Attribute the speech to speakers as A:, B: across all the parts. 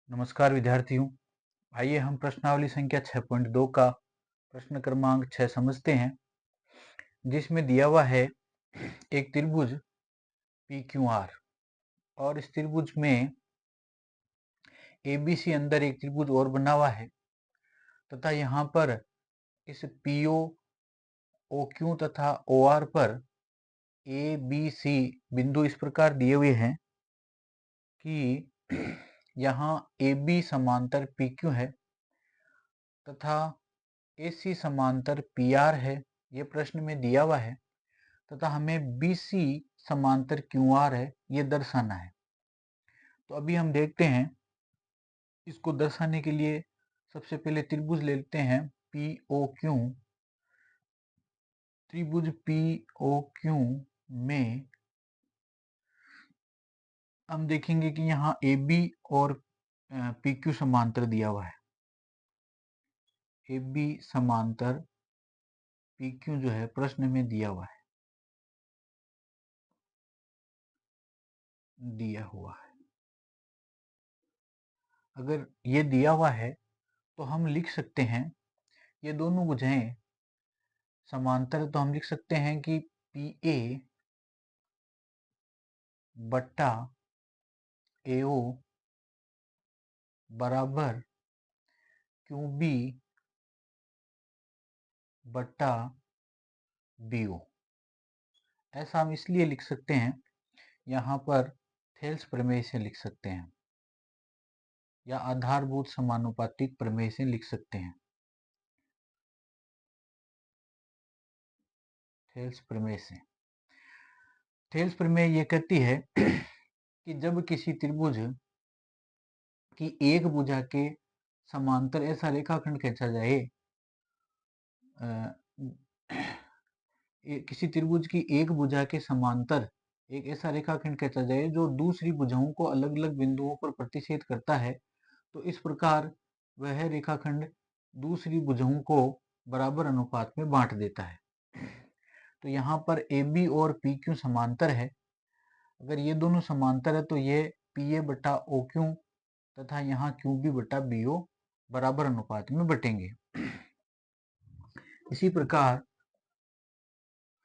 A: नमस्कार विद्यार्थियों। आइए हम प्रश्नावली संख्या 6.2 का प्रश्न क्रमांक 6 समझते हैं, जिसमें दिया हुआ है एक त्रिभुज PQR और इस त्रिभुज में ABC अंदर एक त्रिभुज और बना हुआ है तथा यहाँ पर इस PO, OQ तथा OR पर ABC बिंदु इस प्रकार दिए हुए हैं कि यहाँ AB समांतर PQ है तथा AC समांतर PR है, ये प्रश्न में दिया हुआ है तथा हमें BC समांतर QR है, ये दर्शाना है। तो अभी हम देखते हैं, इसको दर्शाने के लिए सबसे पहले त्रिभुज लेते हैं POQ। त्रिभुज POQ में हम देखेंगे कि यहाँ AB और PQ समांतर दिया हुआ है। AB समांतर PQ जो है प्रश्न में दिया हुआ है, अगर ये दिया हुआ है तो हम लिख सकते हैं, ये दोनों भुजाएं समांतर, तो हम लिख सकते हैं कि PA बट्टा AO बराबर QB बट्टा BO। ऐसा हम इसलिए लिख सकते हैं, यहाँ पर थेल्स प्रमेय से लिख सकते हैं या आधारभूत समानुपातिक प्रमेय से लिख सकते हैं। थेल्स प्रमेय से, थेल्स प्रमेय ये कहती है कि जब किसी त्रिभुज की एक भुजा के समांतर ऐसा रेखाखंड खींचा जाए, किसी त्रिभुज की एक भुजा के समांतर एक ऐसा रेखाखंड खींचा जाए जो दूसरी भुजाओं को अलग अलग बिंदुओं पर प्रतिच्छेद करता है, तो इस प्रकार वह रेखाखंड दूसरी भुजाओं को बराबर अनुपात में बांट देता है। तो यहाँ पर AB और PQ समांतर है। अगर ये दोनों समांतर है तो ये PA बटा OQ तथा यहाँ QB बटा BO बराबर अनुपात में बटेंगे। इसी प्रकार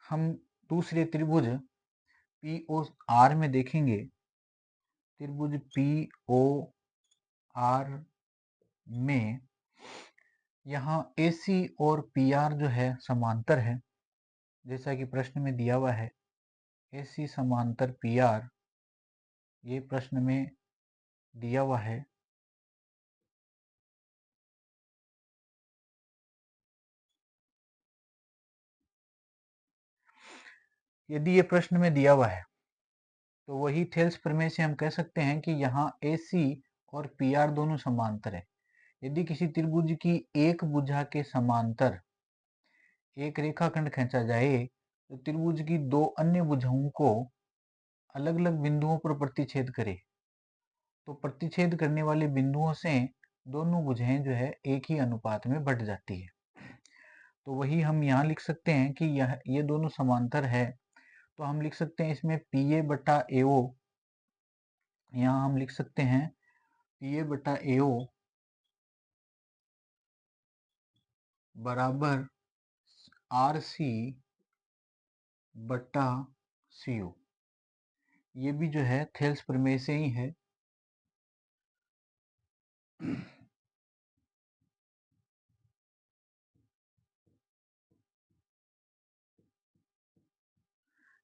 A: हम दूसरे त्रिभुज POR में देखेंगे। त्रिभुज POR में यहाँ AC और PR जो है समांतर है, जैसा कि प्रश्न में दिया हुआ है AC समांतर PR, ये प्रश्न में दिया हुआ है। यदि ये प्रश्न में दिया हुआ है तो वही थेल्स प्रमेय से हम कह सकते हैं कि यहाँ AC और PR दोनों समांतर है। यदि किसी त्रिभुज की एक भुजा के समांतर एक रेखाखंड खींचा जाए तो त्रिभुज की दो अन्य भुजाओं को अलग अलग बिंदुओं पर प्रतिच्छेद करे, तो प्रतिच्छेद करने वाले बिंदुओं से दोनों भुजाएं जो है एक ही अनुपात में बट जाती है। तो वही हम यहाँ लिख सकते हैं कि ये दोनों समांतर है, तो हम लिख सकते हैं इसमें PA बटा AO, यहाँ हम लिख सकते हैं PA बटा AO बराबर RC बटा CO। ये भी जो है थेल्स प्रमेय से ही है।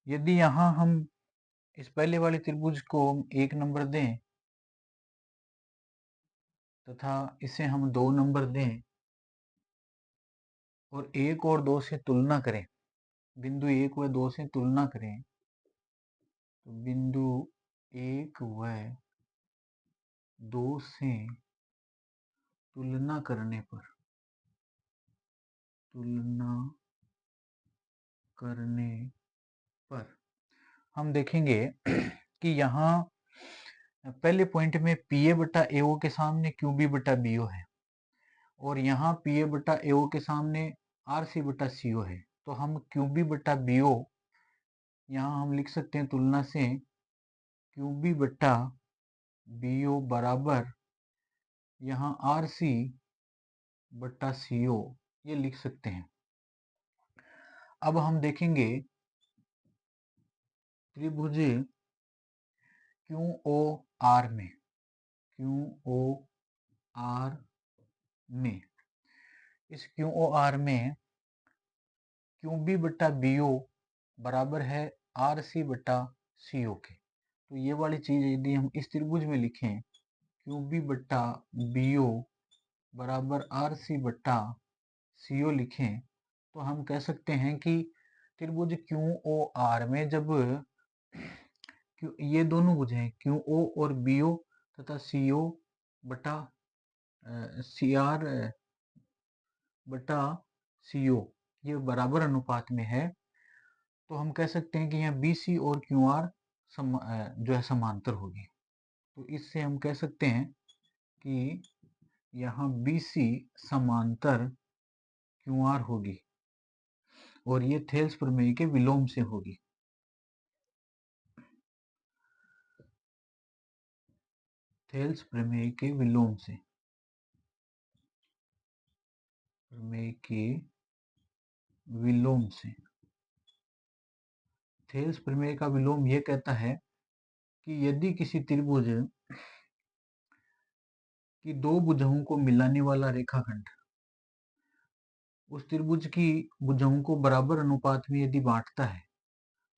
A: यदि यहाँ हम इस पहले वाले त्रिभुज को 1 नंबर दें तथा इसे हम 2 नंबर दें और 1 और 2 से तुलना करें, बिंदु 1 व 2 से तुलना करें, तो बिंदु 1 व 2 से तुलना करने पर हम देखेंगे कि यहाँ पहले पॉइंट में PA बटा AO के सामने QB बटा BO है और यहाँ PA बटा AO के सामने RC बटा CO है। तो हम QB बटा BO यहाँ हम लिख सकते हैं तुलना से QB बटा BO बराबर यहाँ आर सी बट्टा सी ओ ये लिख सकते हैं। अब हम देखेंगे त्रिभुज क्यू ओ आर में, क्यू ओ आर में, इस क्यू ओ आर में क्यू बी बट्टा बी ओ बराबर है आर सी बट्टा सी ओ के। तो ये वाली चीज यदि हम इस त्रिभुज में लिखें क्यू बी बट्टा बी ओ बराबर आर सी बट्टा सी ओ लिखें, तो हम कह सकते हैं कि त्रिभुज क्यू ओ आर में जब ये दोनों भुज हैं क्यू ओ और बी ओ तथा सी ओ बटा सी आर बटा सी ओ ये बराबर अनुपात में है, तो हम कह सकते हैं कि यहाँ बी सी और क्यू आर जो है समांतर होगी। तो इससे हम कह सकते हैं कि यहाँ बी सी समांतर क्यू आर होगी और ये थेल्स प्रमेय के विलोम से होगी। थेल्स प्रमेय के विलोम से, प्रमेय के विलोम से। थेल्स प्रमेय का विलोम यह कहता है कि यदि किसी त्रिभुज की दो भुजाओं को मिलाने वाला रेखाखंड उस त्रिभुज की भुजाओं को बराबर अनुपात में यदि बांटता है,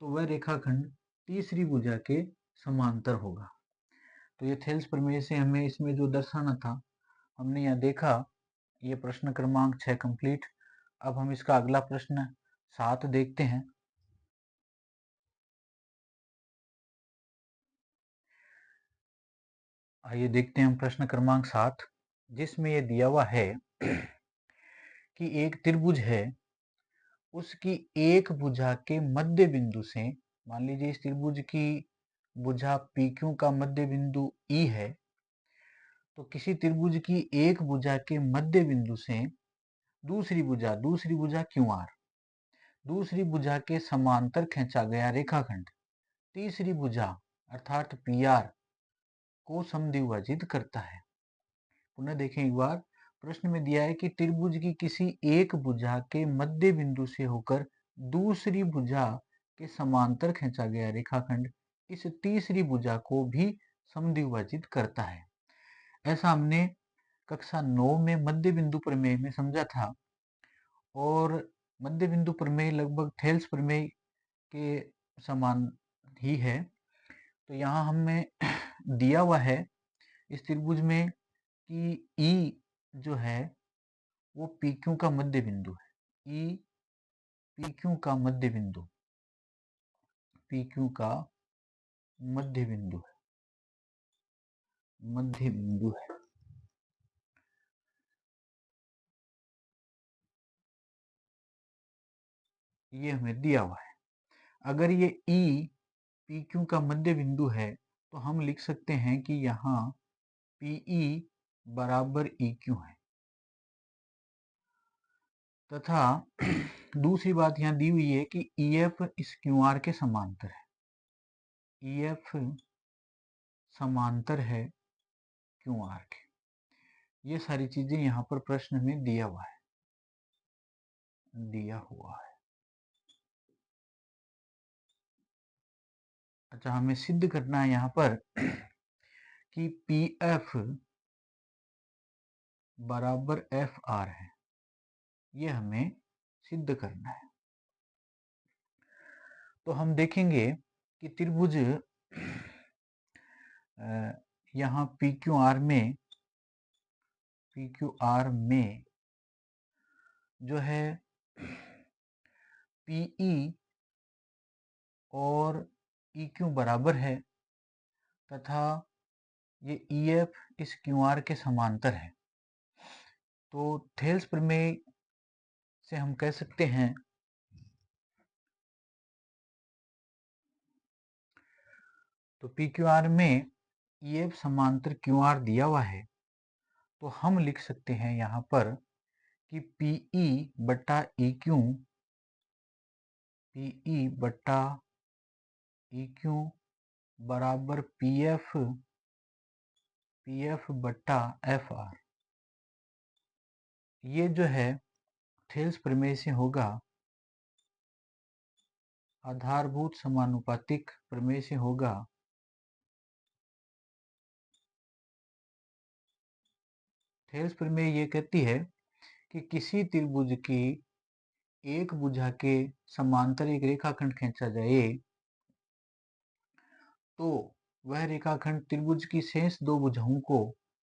A: तो वह रेखाखंड तीसरी भुजा के समांतर होगा। तो ये थेल्स प्रमेय से हमें इसमें जो दर्शाना था हमने यहाँ देखा। ये प्रश्न क्रमांक 6 कंप्लीट। अब हम इसका अगला प्रश्न 7 देखते हैं। आइए देखते हैं हम प्रश्न क्रमांक 7, जिसमें यह दिया हुआ है कि एक त्रिभुज है, उसकी एक भुजा के मध्य बिंदु से, मान लीजिए इस त्रिभुज की भुजा PQ का मध्य बिंदु E है, तो किसी त्रिभुज की एक भुजा के मध्य बिंदु से दूसरी भुजा QR, दूसरी भुजा के समांतर खींचा गया रेखाखंड तीसरी भुजा अर्थात PR को समद्विभाजित करता है। पुनः देखें एक बार, प्रश्न में दिया है कि त्रिभुज की किसी एक भुजा के मध्य बिंदु से होकर दूसरी भुजा के समांतर खींचा गया रेखाखंड इस तीसरी भुजा को भी समद्विभाजित करता है। ऐसा हमने कक्षा 9 में मध्य बिंदु प्रमेय में समझा था, और मध्य बिंदु प्रमेय लगभग थेल्स प्रमेय के समान ही है। तो यहाँ हमें दिया हुआ है इस त्रिभुज में कि E जो है वो PQ का मध्य बिंदु है। E PQ का मध्य बिंदु, PQ का मध्य बिंदु है, मध्य बिंदु है। ये हमें दिया हुआ है। अगर ये E PQ का मध्य बिंदु है तो हम लिख सकते हैं कि यहाँ PE बराबर EQ है, तथा दूसरी बात यहाँ दी हुई है कि EF इस QR के समांतर है, EF समांतर है QR के। ये सारी चीजें यहाँ पर प्रश्न में दिया हुआ है, दिया हुआ है। अच्छा, हमें सिद्ध करना है यहाँ पर कि PF बराबर FR है, ये हमें सिद्ध करना है। तो हम देखेंगे कि त्रिभुज यहाँ PQR में जो है PE और EQ बराबर है, तथा ये EF इस QR के समांतर है। तो थेल्स प्रमेय से हम कह सकते हैं तो PQR में EF समांतर QR दिया हुआ है, तो हम लिख सकते हैं यहाँ पर कि PE बटा EQ, PE बटा EQ बराबर PF PF बट्टा FR, ये जो है थेल्स प्रमेय से होगा, आधारभूत समानुपातिक प्रमेय से होगा। थेल्स प्रमेय ये कहती है कि किसी त्रिभुज की एक भुजा के समांतर एक रेखाखंड खींचा जाए तो वह रेखाखंड त्रिभुज की शेष दो भुजाओं को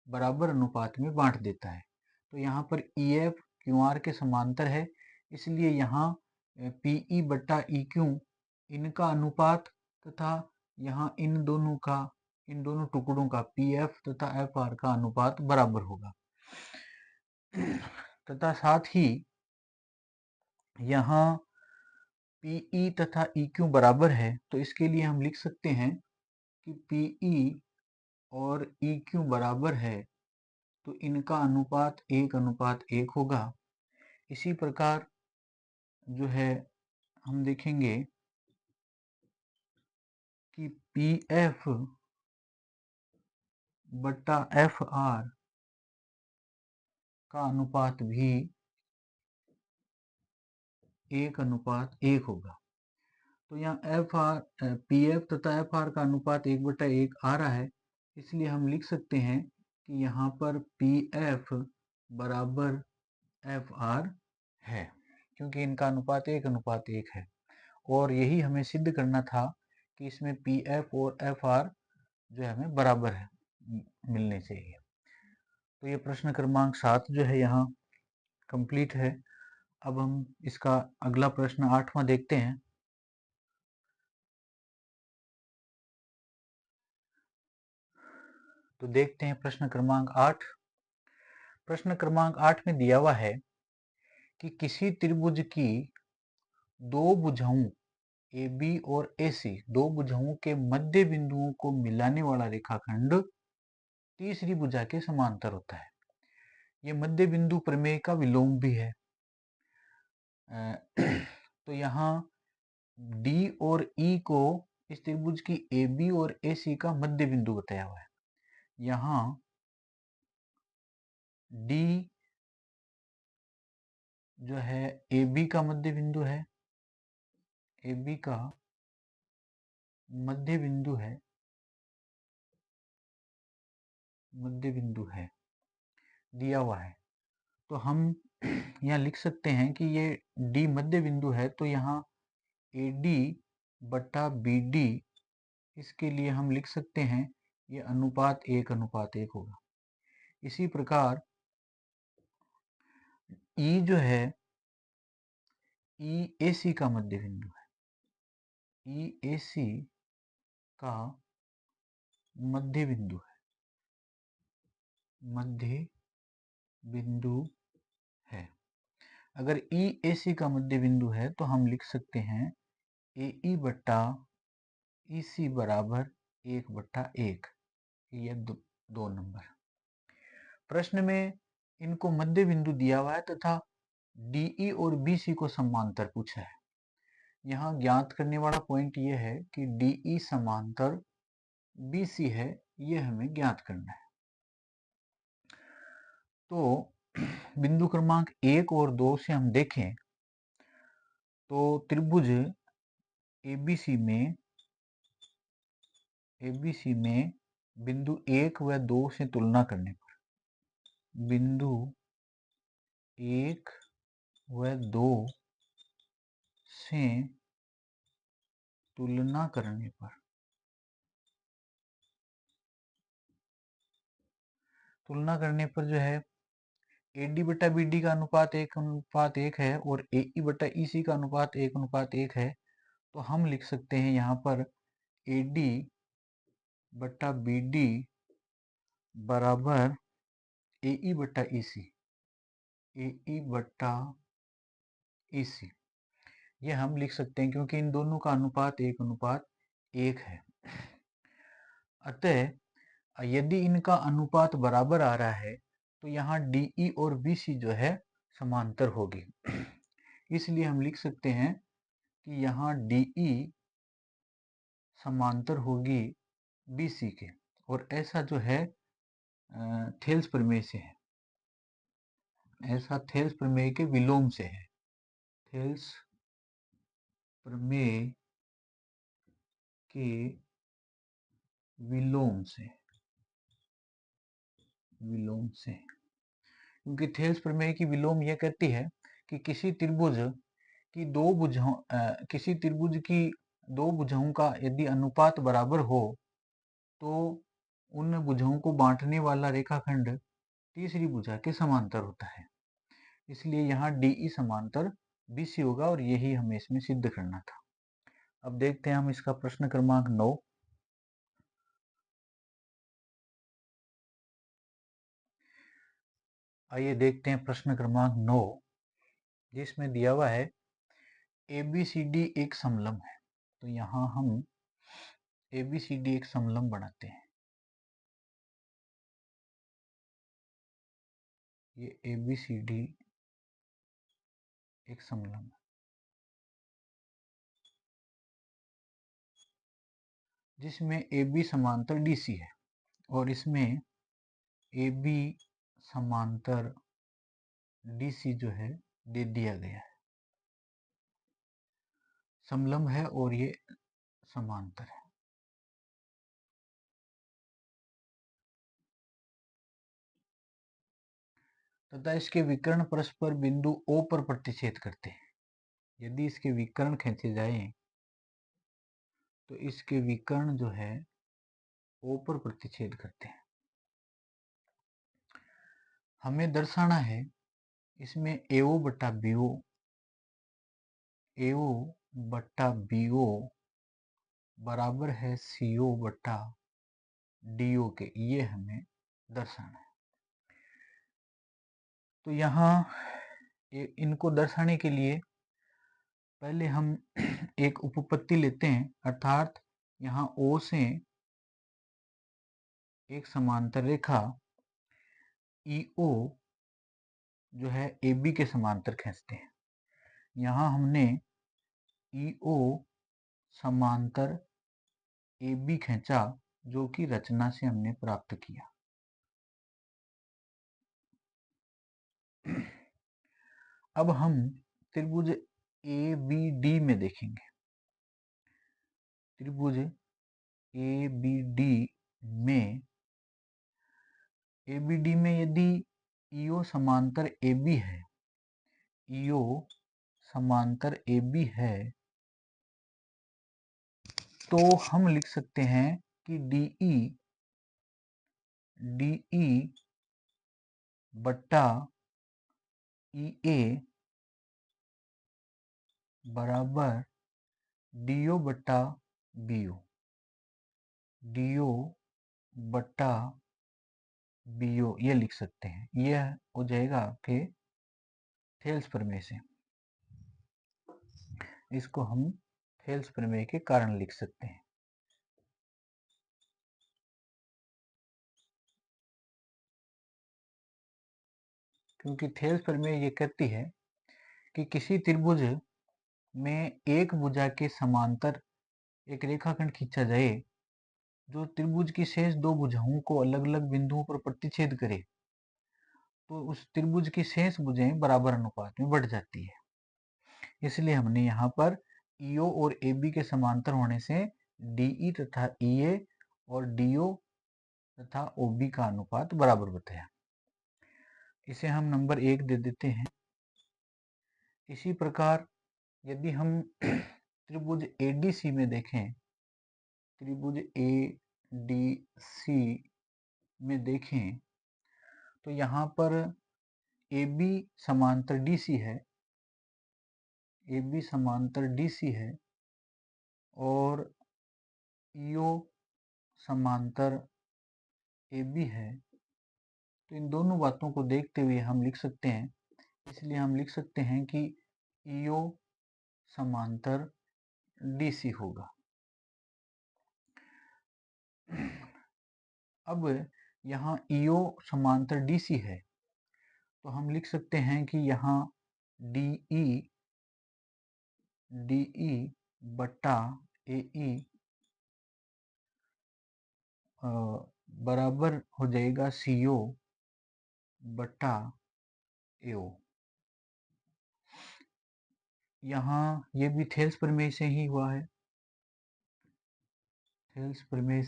A: बराबर अनुपात में बांट देता है। तो यहाँ पर EF QR के समांतर है, इसलिए यहाँ PE बट्टा EQ इनका अनुपात तथा यहाँ इन दोनों टुकड़ों का PF तथा FR का अनुपात बराबर होगा। तथा साथ ही यहाँ PE तथा EQ बराबर है, तो इसके लिए हम लिख सकते हैं कि PE और EQ बराबर है तो इनका अनुपात 1:1 होगा। इसी प्रकार जो है हम देखेंगे कि PF बट्टा FR का अनुपात भी 1:1 होगा। तो यहाँ PF तथा FR का अनुपात 1:1 आ रहा है, इसलिए हम लिख सकते हैं कि यहाँ पर PF बराबर FR है, क्योंकि इनका अनुपात 1:1 है। और यही हमें सिद्ध करना था कि इसमें PF और FR जो है हमें बराबर है, मिलने चाहिए। तो ये प्रश्न क्रमांक 7 जो है यहाँ कंप्लीट है। अब हम इसका अगला प्रश्न 8वां देखते हैं। तो देखते हैं प्रश्न क्रमांक 8। प्रश्न क्रमांक 8 में दिया हुआ है कि किसी त्रिभुज की दो भुजाओं AB और AC, दो भुजाओं के मध्य बिंदुओं को मिलाने वाला रेखाखंड तीसरी भुजा के समांतर होता है। ये मध्य बिंदु प्रमेय का विलोम भी है। तो यहाँ D और E को इस त्रिभुज की AB और AC का मध्य बिंदु बताया हुआ है। यहाँ D जो है AB का मध्य बिंदु है, AB का मध्य बिंदु है, मध्य बिंदु है दिया हुआ है। तो हम यहाँ लिख सकते हैं कि ये D मध्य बिंदु है, तो यहाँ AD बट्टा BD, इसके लिए हम लिख सकते हैं ये अनुपात 1:1 होगा। इसी प्रकार E जो है EAC का मध्य बिंदु है, EAC का मध्य बिंदु है, मध्य बिंदु है। अगर EAC का मध्य बिंदु है तो हम लिख सकते हैं AE बट्टा EC बराबर 1/1, ये दो नंबर। प्रश्न में इनको मध्य बिंदु दिया हुआ है तथा DE और BC को समांतर पूछा है। यहाँ ज्ञात करने वाला पॉइंट ये है कि DE समांतर BC है, ये हमें ज्ञात करना है। तो बिंदु क्रमांक 1 और 2 से हम देखें तो त्रिभुज ABC में बिंदु 1 व 2 से तुलना करने पर, बिंदु 1 व 2 से तुलना करने पर जो है AD बटा BD का अनुपात 1:1 है और AE बटा EC का अनुपात 1:1 है। तो हम लिख सकते हैं यहाँ पर AD बटा BD बराबर AE बटा EC, AE बटा EC, ये हम लिख सकते हैं क्योंकि इन दोनों का अनुपात 1:1 है। अतः यदि इनका अनुपात बराबर आ रहा है तो यहाँ DE और BC जो है समांतर होगी। इसलिए हम लिख सकते हैं कि यहाँ DE समांतर होगी BC के, और ऐसा जो है थेल्स प्रमेय से है, ऐसा थेल्स प्रमेय के विलोम से है। थेल्स प्रमेय के विलोम से, क्योंकि थेल्स प्रमेय की विलोम यह कहती है कि किसी त्रिभुज की दो भुजाओं का यदि अनुपात बराबर हो तो उन भुजाओं को बांटने वाला रेखाखंड तीसरी भुजा के समांतर होता है। इसलिए यहाँ DE समांतर BC होगा और यही हमें इसमें सिद्ध करना था। अब देखते हैं हम इसका प्रश्न क्रमांक 9। आइए देखते हैं प्रश्न क्रमांक 9, जिसमें दिया हुआ है ABCD एक समलंब है। तो यहाँ हम ABCD एक समलंब बनाते हैं। ये ABCD एक समलंब है, जिसमें AB समांतर DC है और इसमें AB समांतर DC जो है दे दिया गया है। समलंब है और ये समांतर है। तथा इसके विकर्ण परस्पर बिंदु O पर प्रतिच्छेद करते हैं। यदि इसके विकर्ण खींचे जाएं तो इसके विकर्ण जो है O पर प्रतिच्छेद करते हैं। हमें दर्शाना है इसमें AO बटा BO बराबर है CO बटा DO के, ये हमें दर्शाना है। तो यहाँ इनको दर्शाने के लिए पहले हम एक उपपत्ति लेते हैं, अर्थात यहाँ O से एक समांतर रेखा EO जो है AB के समांतर खींचते हैं। यहाँ हमने EO समांतर AB खींचा, जो कि रचना से हमने प्राप्त किया। अब हम त्रिभुज ABD में देखेंगे। त्रिभुज ABD में यदि EO समांतर AB है, EO समांतर AB है, तो हम लिख सकते हैं कि DE बट्टा EA बराबर DO बट्टा BO, DO बट्टा BO ये लिख सकते हैं। यह हो जाएगा आपके थेल्स प्रमेय से। इसको हम थेल्स प्रमेय के कारण लिख सकते हैं। क्योंकि थेल्स प्रमेय ये कहती है कि किसी त्रिभुज में एक भुजा के समांतर एक रेखाखंड खींचा जाए जो त्रिभुज की शेष दो भुजाओं को अलग अलग बिंदुओं पर प्रतिच्छेद करे, तो उस त्रिभुज की शेष भुजाएं बराबर अनुपात में बढ़ जाती है। इसलिए हमने यहाँ पर EO और AB के समांतर होने से DE तथा EA और DO तथा OB का अनुपात बराबर बताया। इसे हम नंबर 1 दे देते हैं। इसी प्रकार यदि हम त्रिभुज ADC में देखें, त्रिभुज ADC में देखें तो यहाँ पर AB समांतर DC है, AB समांतर DC है और EO समांतर AB है। तो इन दोनों बातों को देखते हुए हम लिख सकते हैं, इसलिए हम लिख सकते हैं कि EO समांतर DC होगा। अब यहाँ EO समांतर DC है, तो हम लिख सकते हैं कि यहाँ DE बट्टा AE बराबर हो जाएगा CO बटा AO। यहाँ ये भी थेल्स प्रमेय से ही हुआ है। थेल्स प्रमेय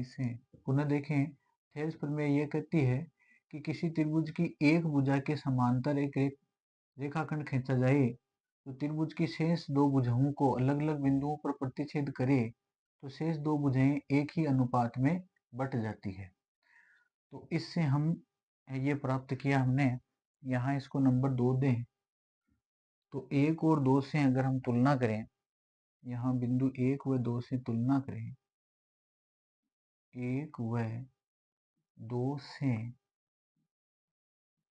A: से पुनः देखें, थेल्स प्रमेय यह कहती है कि किसी त्रिभुज की एक भुजा के समांतर एक रेखाखंड खींचा जाए तो त्रिभुज की शेष दो भुजाओं को अलग अलग बिंदुओं पर प्रतिच्छेद करे तो शेष दो भुजाएं एक ही अनुपात में बट जाती है। तो इससे हम ये प्राप्त किया हमने। यहाँ इसको नंबर 2 दें तो 1 और 2 से अगर हम तुलना करें, यहाँ बिंदु 1 व 2 से तुलना करें, 1 व 2 से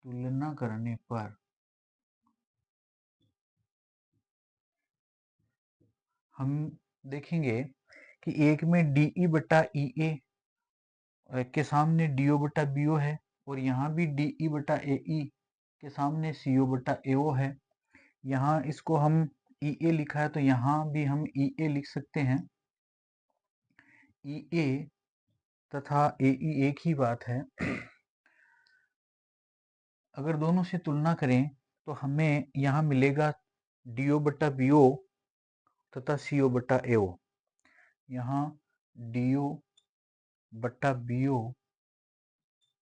A: तुलना करने पर हम देखेंगे कि एक में DE बटा EA के सामने DO बटा BO है और यहाँ भी DE बटा AE के सामने CO बटा AO है। यहाँ इसको हम EA लिखा है तो यहाँ भी हम EA लिख सकते हैं। EA तथा AE एक ही बात है। अगर दोनों से तुलना करें तो हमें यहाँ मिलेगा DO बटा BO तथा CO बटा AO। यहाँ DO बटा BO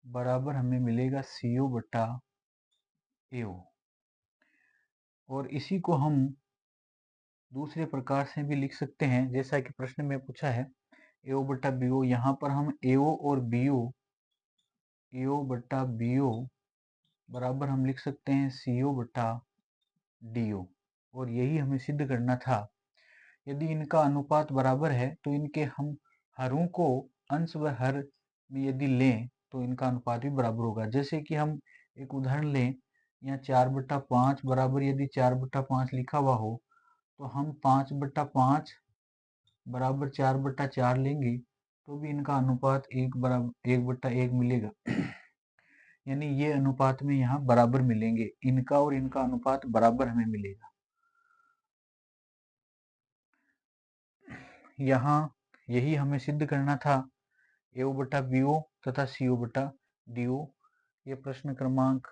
A: बराबर हमें मिलेगा CO बटा AO। और इसी को हम दूसरे प्रकार से भी लिख सकते हैं, जैसा कि प्रश्न में पूछा है AO बटा BO। यहाँ पर हम AO और AO बटा BO बराबर हम लिख सकते हैं CO बटा DO। और यही हमें सिद्ध करना था। यदि इनका अनुपात बराबर है तो इनके हम हरों को अंश व हर में यदि लें तो इनका अनुपात भी बराबर होगा। जैसे कि हम एक उदाहरण लें, यहाँ 4/5 बराबर यदि 4/5 लिखा हुआ हो तो हम 5/5 बराबर 4/4 लेंगे तो भी इनका अनुपात 1/1 मिलेगा। यानी ये अनुपात में यहाँ बराबर मिलेंगे, इनका और इनका अनुपात बराबर हमें मिलेगा। यहाँ यही हमें सिद्ध करना था, AO बटा BO तथा CO बटा DO। ये प्रश्न क्रमांक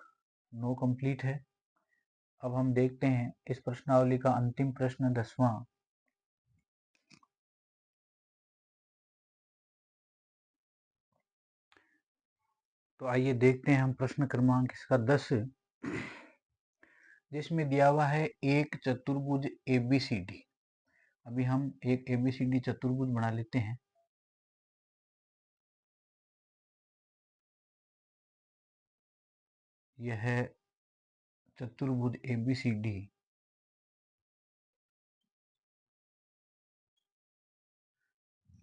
A: 9 कंप्लीट है। अब हम देखते हैं इस प्रश्नावली का अंतिम प्रश्न 10वां। तो आइए देखते हैं हम प्रश्न क्रमांक इसका 10, जिसमें दिया हुआ है एक चतुर्भुज ABCD। अभी हम एक ABCD चतुर्भुज बना लेते हैं। यह चतुर्भुज ABCD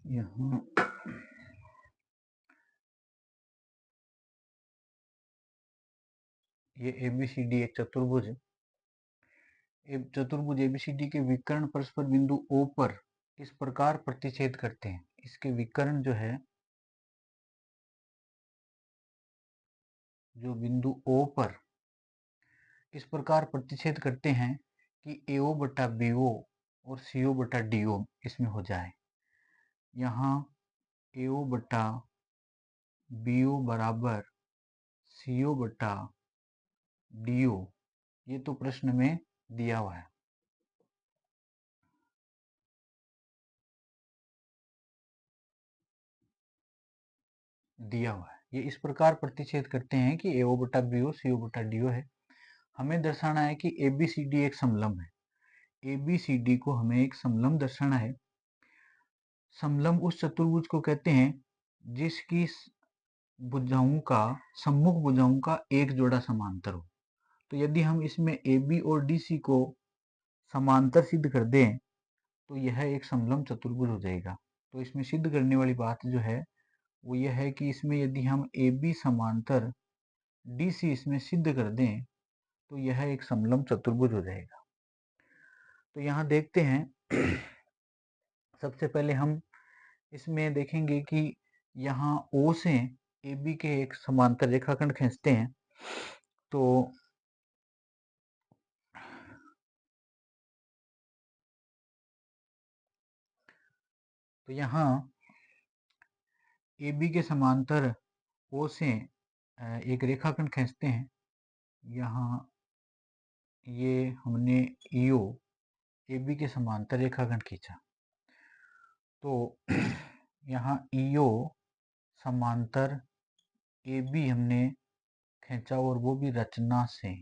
A: यहाँ ये ABCD एक चतुर्भुज ABCD के विकर्ण परस्पर बिंदु O पर इस प्रकार प्रतिच्छेद करते हैं। इसके विकर्ण जो है, जो बिंदु O पर इस प्रकार प्रतिच्छेद करते हैं कि AO बटा BO और CO बटा DO इसमें हो जाए। यहाँ AO बटा BO बराबर CO बटा DO, ये तो प्रश्न में दिया हुआ है। ये इस प्रकार प्रतिच्छेद करते हैं कि AO बटा BO CO बटा DO है। हमें दर्शाना है कि ABCD एक समलंब है। ABCD को हमें एक समलंब दर्शाना है। समलंब उस चतुर्भुज को कहते हैं जिसकी भुजाओं का सम्मुख भुजाओं का एक जोड़ा समांतर हो। तो यदि हम इसमें AB और DC को समांतर सिद्ध कर दें तो यह एक समलंब चतुर्भुज हो जाएगा। तो इसमें सिद्ध करने वाली बात जो है वो यह है कि इसमें यदि हम AB समांतर DC इसमें सिद्ध कर दें तो यह एक समलंब चतुर्भुज हो जाएगा। तो यहाँ देखते हैं, सबसे पहले हम इसमें देखेंगे कि यहाँ O से AB के एक समांतर रेखाखंड खींचते हैं। तो तो यहाँ ए बी के समांतर ओ से एक रेखाखंड खींचते हैं। यहाँ ये हमने ईओ ए बी के समांतर रेखाखंड खींचा, तो यहाँ ईओ समांतर ए बी हमने खींचा और वो भी रचना से,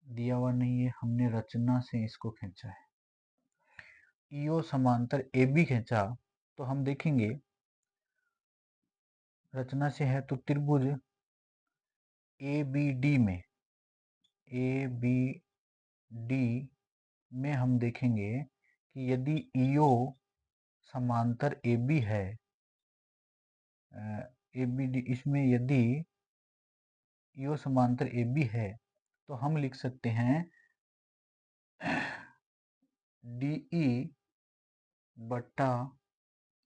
A: दिया हुआ नहीं है, हमने रचना से इसको खींचा है। ईओ समांतर ए बी खींचा तो हम देखेंगे रचना से है तो त्रिभुज ए बी डी में हम देखेंगे कि यदि ईओ समांतर ए बी है, ए बी डी, इसमें यदि ईओ समांतर ए बी है तो हम लिख सकते हैं DE बट्टा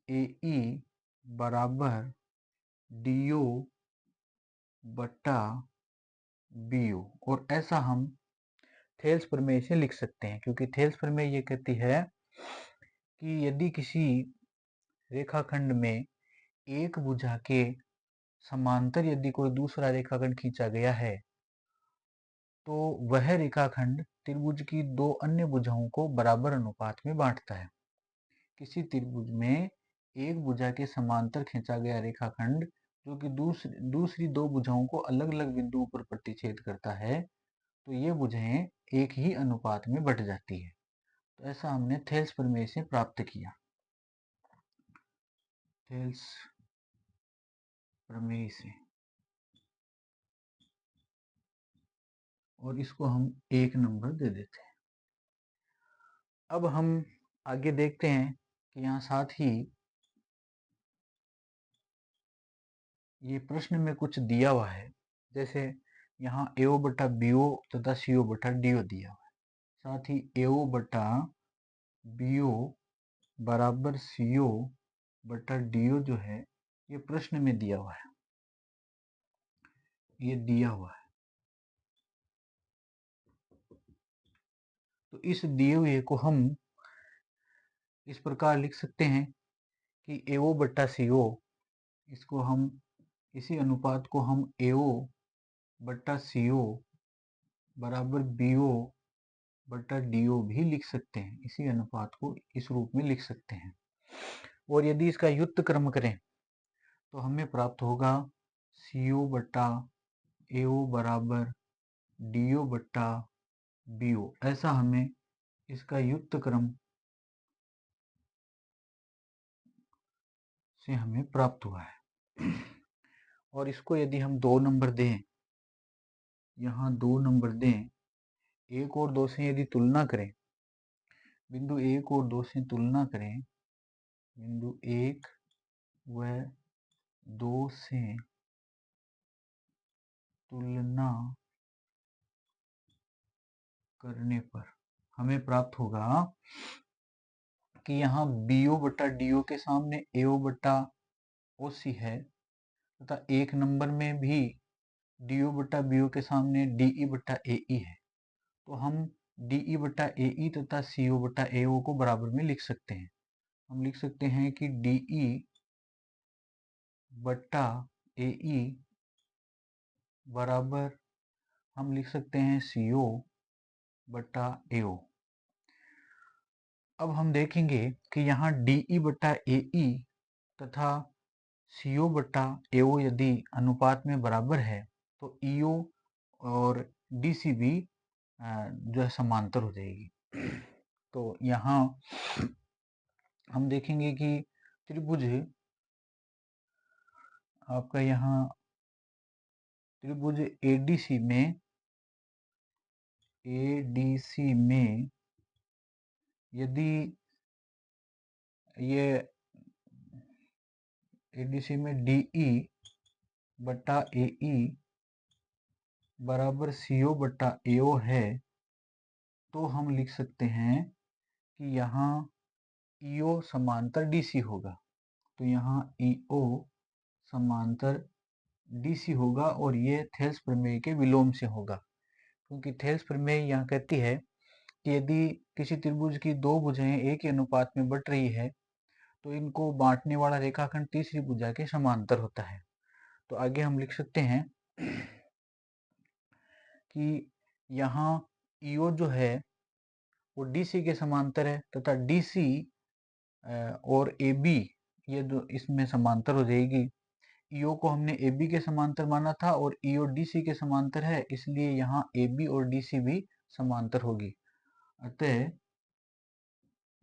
A: AE बराबर DO बट्टा BO, और ऐसा हम थेल्स प्रमेय से लिख सकते हैं, क्योंकि थेल्स प्रमेय ये कहती है कि यदि किसी रेखाखंड में एक भुजा के समांतर यदि कोई दूसरा रेखाखंड खींचा गया है तो वह रेखाखंड त्रिभुज की दो अन्य भुजाओं को बराबर अनुपात में बांटता है। किसी त्रिभुज में एक भुजा के समांतर खींचा गया रेखाखंड जो कि दूसरी दो भुजाओं को अलग अलग बिंदुओं पर प्रतिच्छेद करता है, तो ये भुजाएं एक ही अनुपात में बट जाती है। तो ऐसा हमने थेल्स प्रमेय से प्राप्त किया। थेल्स प्रमेय से, और इसको हम 1 नंबर दे देते हैं। अब हम आगे देखते हैं कि यहाँ साथ ही ये प्रश्न में कुछ दिया हुआ है, जैसे यहाँ AO बटा BO तथा CO बटा DO दिया हुआ है, साथ ही AO बटा BO बराबर CO बटा DO जो है ये प्रश्न में दिया हुआ है, ये दिया हुआ है। तो इस दिए हुए को हम इस प्रकार लिख सकते हैं कि AO बटा CO, इसको हम इसी अनुपात को हम AO बटा CO बराबर BO बटा DO भी लिख सकते हैं, इसी अनुपात को इस रूप में लिख सकते हैं। और यदि इसका युक्त क्रम करें तो हमें प्राप्त होगा CO बटा AO बराबर DO बटा BO, ऐसा हमें इसका युक्त क्रम से हमें प्राप्त हुआ है। और इसको यदि हम 2 नंबर दें, यहाँ 2 नंबर दें, 1 और 2 से यदि तुलना करें, बिंदु 1 और 2 से तुलना करें, बिंदु 1 व 2 से तुलना करने पर हमें प्राप्त होगा कि यहाँ BO बटा DO के सामने AO बटा OC है, तथा 1 नंबर में भी DO बटा BO के सामने DE बटा AE है। तो हम DE बटा AE तथा CO बटा AO को बराबर में लिख सकते हैं। हम लिख सकते हैं कि DE बटा AE बराबर हम लिख सकते हैं CO बटा AO। अब हम देखेंगे कि यहाँ DE बटा AE तथा CO बटा AO यदि अनुपात में बराबर है तो EO और DC भी जो है समांतर हो जाएगी। तो यहाँ हम देखेंगे कि त्रिभुज आपका यहाँ त्रिभुज ADC में यदि ये ADC में DE बटा AE बराबर CO बटा AO है, तो हम लिख सकते हैं कि यहाँ EO समांतर DC होगा। तो यहाँ EO समांतर DC होगा और ये थेल्स प्रमेय के विलोम से होगा, क्योंकि थेल्स प्रमेय यहाँ कहती है कि यदि किसी त्रिभुज की दो भुजाएं एक ही अनुपात में बट रही है तो इनको बांटने वाला रेखाखंड तीसरी भुजा के समांतर होता है। तो आगे हम लिख सकते हैं कि यहाँ ईओ जो है वो डीसी के समांतर है तथा डीसी और AB ये दो इसमें समांतर हो जाएगी। ईओ को हमने AB के समांतर माना था और ईओ डीसी के समांतर है, इसलिए यहाँ AB और डीसी भी समांतर होगी। अतः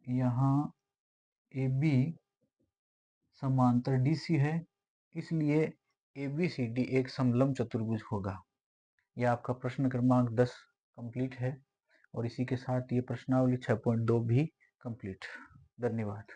A: यहाँ AB समांतर डीसी है, इसलिए ABCD एक समलंब चतुर्भुज होगा। यह आपका प्रश्न क्रमांक 10 कंप्लीट है और इसी के साथ ये प्रश्नावली 6.2 भी कंप्लीट। धन्यवाद।